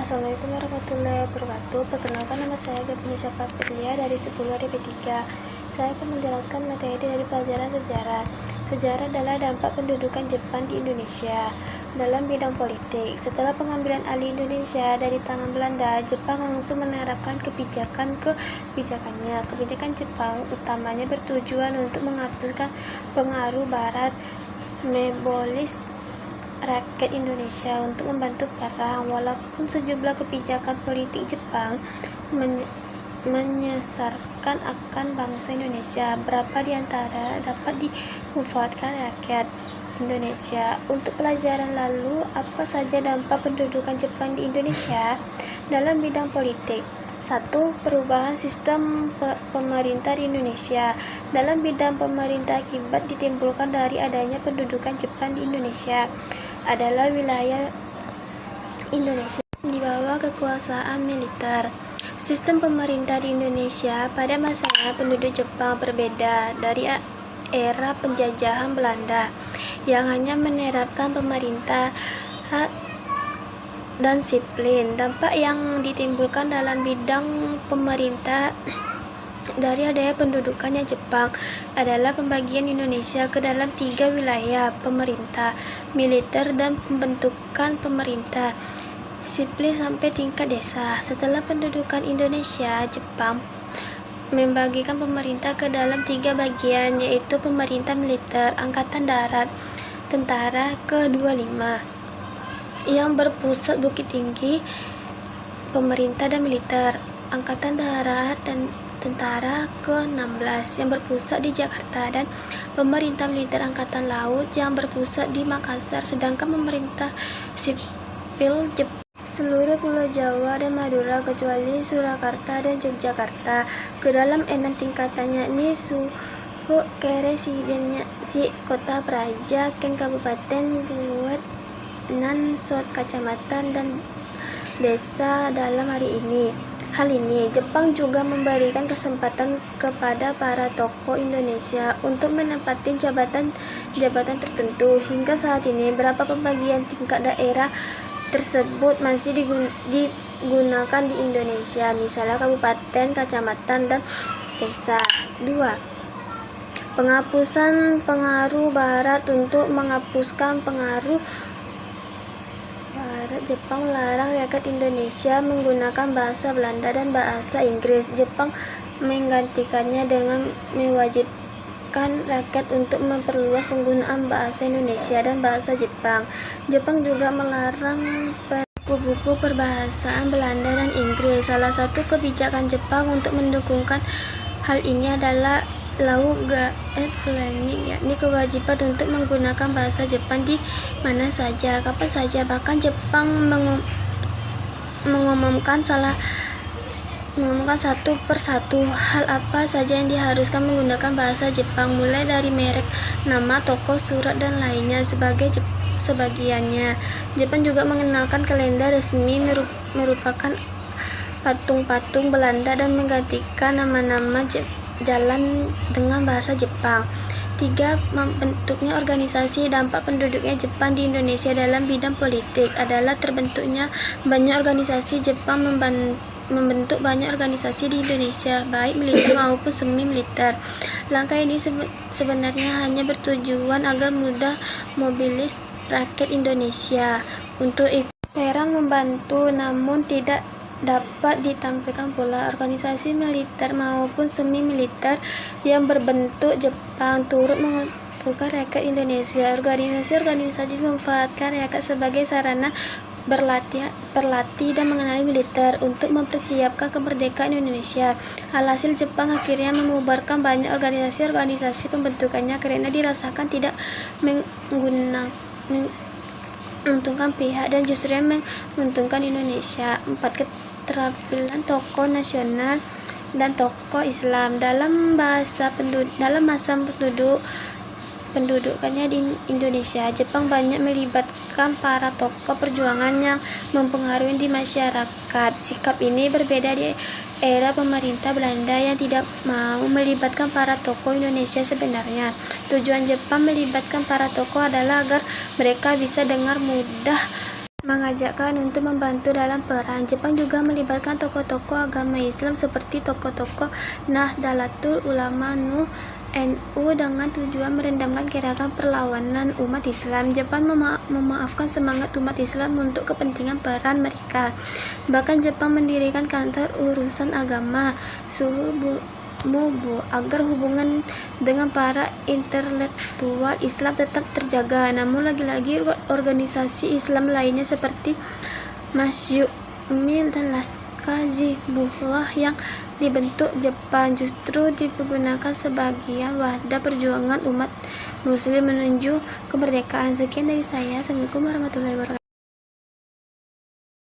Assalamualaikum warahmatullahi wabarakatuh. Perkenalkan, nama saya Gapinisa Patrilia dari 10 RP3. Saya akan menjelaskan materi dari pelajaran sejarah. Sejarah adalah dampak pendudukan Jepang di Indonesia dalam bidang politik. Setelah pengambilan alih Indonesia dari tangan Belanda, Jepang langsung menerapkan kebijakannya. Kebijakan Jepang utamanya bertujuan untuk menghapuskan pengaruh Barat, membolis rakyat Indonesia untuk membantu perang. Walaupun sejumlah kebijakan politik Jepang menyasarkan akan bangsa Indonesia, berapa di antara dapat dimanfaatkan rakyat Indonesia. Untuk pelajaran lalu, apa saja dampak pendudukan Jepang di Indonesia dalam bidang politik? 1. Perubahan sistem pemerintah di Indonesia. Dalam bidang pemerintah, akibat ditimbulkan dari adanya pendudukan Jepang di Indonesia adalah wilayah Indonesia di bawah kekuasaan militer. Sistem pemerintah di Indonesia pada masanya penduduk Jepang berbeda dari era penjajahan Belanda yang hanya menerapkan pemerintah dan disiplin. Dampak yang ditimbulkan dalam bidang pemerintah dari adanya pendudukannya Jepang adalah pembagian Indonesia ke dalam 3 wilayah: pemerintah, militer, dan pembentukan pemerintah sipil sampai tingkat desa. Setelah pendudukan Indonesia, Jepang membagikan pemerintah ke dalam 3 bagian, yaitu pemerintah militer, angkatan darat, tentara ke-25 yang berpusat Bukit Tinggi, pemerintah dan militer, angkatan darat dan tentara ke-16 yang berpusat di Jakarta, dan pemerintah militer angkatan laut yang berpusat di Makassar. Sedangkan pemerintah sipil Jepang seluruh Pulau Jawa dan Madura kecuali Surakarta dan Yogyakarta ke dalam 6 tingkatan, yakni suku keresidennya si kota Praja, ken kabupaten, buat nan sot kacamatan, dan desa dalam hal ini Jepang juga memberikan kesempatan kepada para tokoh Indonesia untuk menempati jabatan tertentu. Hingga saat ini beberapa pembagian tingkat daerah tersebut masih digunakan di Indonesia, misalnya kabupaten, kecamatan, dan desa. 2. Penghapusan pengaruh Barat. Untuk menghapuskan pengaruh Barat, Jepang melarang rakyat Indonesia menggunakan bahasa Belanda dan bahasa Inggris. Jepang menggantikannya dengan mewajibkan rakyat untuk memperluas penggunaan bahasa Indonesia dan bahasa Jepang. Jepang juga melarang buku-buku perbahasaan Belanda dan Inggris. Salah satu kebijakan Jepang untuk mendukungkan hal ini adalah planning, yakni kewajiban untuk menggunakan bahasa Jepang di mana saja, kapan saja. Bahkan Jepang mengumumkan satu persatu hal apa saja yang diharuskan menggunakan bahasa Jepang, mulai dari merek, nama, toko, surat, dan lainnya. Sebagiannya, Jepang juga mengenalkan kalender resmi merupakan patung-patung Belanda dan menggantikan nama-nama jalan dengan bahasa Jepang. 3. Membentuknya organisasi. Dampak penduduknya Jepang di Indonesia dalam bidang politik adalah terbentuknya banyak organisasi. Jepang membentuk banyak organisasi di Indonesia, baik militer maupun semi militer. Langkah ini sebenarnya hanya bertujuan agar mudah mobilis rakyat Indonesia untuk ikut perang membantu, namun tidak dapat ditampilkan pula organisasi militer maupun semi militer yang berbentuk Jepang turut menguntungkan rakyat Indonesia. Organisasi memanfaatkan rakyat sebagai sarana berlatih dan mengenali militer untuk mempersiapkan kemerdekaan Indonesia. Alhasil, Jepang akhirnya membubarkan banyak organisasi pembentukannya karena dirasakan tidak menguntungkan pihak dan justru menguntungkan Indonesia. 4. Keterampilan tokoh nasional dan tokoh Islam. Dalam masa pendudukannya di Indonesia, Jepang banyak melibatkan para tokoh perjuangan yang mempengaruhi di masyarakat. Sikap ini berbeda di era pemerintah Belanda yang tidak mau melibatkan para tokoh Indonesia. Sebenarnya, tujuan Jepang melibatkan para tokoh adalah agar mereka bisa dengan mudah mengajakkan untuk membantu dalam perang. Jepang juga melibatkan tokoh-tokoh agama Islam seperti tokoh-tokoh Nahdlatul Ulama NU dengan tujuan merendamkan gerakan perlawanan umat Islam. Jepang memaafkan semangat umat Islam untuk kepentingan peran mereka. Bahkan Jepang mendirikan kantor urusan agama Mubu agar hubungan dengan para intelektual Islam tetap terjaga. Namun lagi-lagi organisasi Islam lainnya seperti Masyumi dan Laskar Hizbullah yang dibentuk Jepang justru dipergunakan sebagai wadah perjuangan umat muslim menuju kemerdekaan. Sekian dari saya. Assalamualaikum warahmatullahi wabarakatuh.